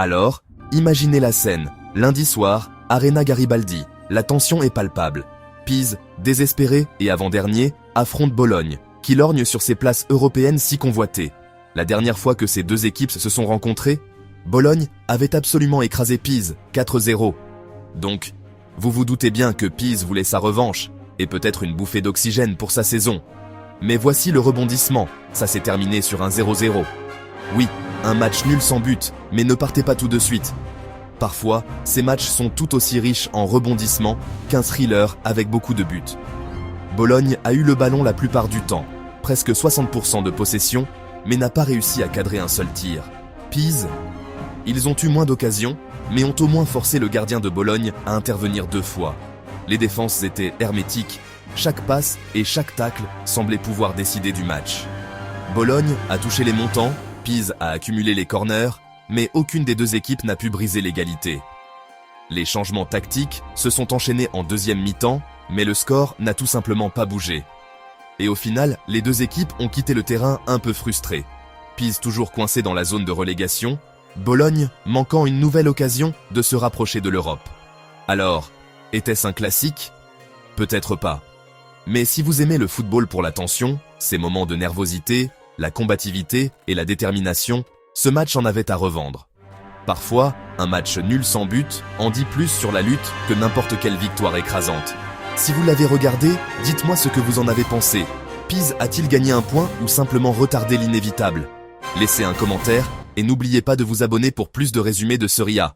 Alors, imaginez la scène. Lundi soir, Arena Garibaldi. La tension est palpable. Pise, désespéré et avant-dernier, affronte Bologne, qui lorgne sur ses places européennes si convoitées. La dernière fois que ces deux équipes se sont rencontrées, Bologne avait absolument écrasé Pise, 4-0. Donc, vous vous doutez bien que Pise voulait sa revanche, et peut-être une bouffée d'oxygène pour sa saison. Mais voici le rebondissement, ça s'est terminé sur un 0-0. Oui, un match nul sans but, mais ne partez pas tout de suite. Parfois, ces matchs sont tout aussi riches en rebondissements qu'un thriller avec beaucoup de buts. Bologne a eu le ballon la plupart du temps, presque 60% de possession, mais n'a pas réussi à cadrer un seul tir. Pise, ils ont eu moins d'occasions, mais ont au moins forcé le gardien de Bologne à intervenir 2 fois. Les défenses étaient hermétiques, chaque passe et chaque tacle semblaient pouvoir décider du match. Bologne a touché les montants, Pise a accumulé les corners, mais aucune des deux équipes n'a pu briser l'égalité. Les changements tactiques se sont enchaînés en deuxième mi-temps, mais le score n'a tout simplement pas bougé. Et au final, les deux équipes ont quitté le terrain un peu frustrées. Pise toujours coincé dans la zone de relégation, Bologne manquant une nouvelle occasion de se rapprocher de l'Europe. Alors, était-ce un classique? Peut-être pas. Mais si vous aimez le football pour la tension, ces moments de nervosité, la combativité et la détermination, ce match en avait à revendre. Parfois, un match nul sans but en dit plus sur la lutte que n'importe quelle victoire écrasante. Si vous l'avez regardé, dites-moi ce que vous en avez pensé. Pise a-t-il gagné un point ou simplement retardé l'inévitable? Laissez un commentaire et n'oubliez pas de vous abonner pour plus de résumés de Serie A.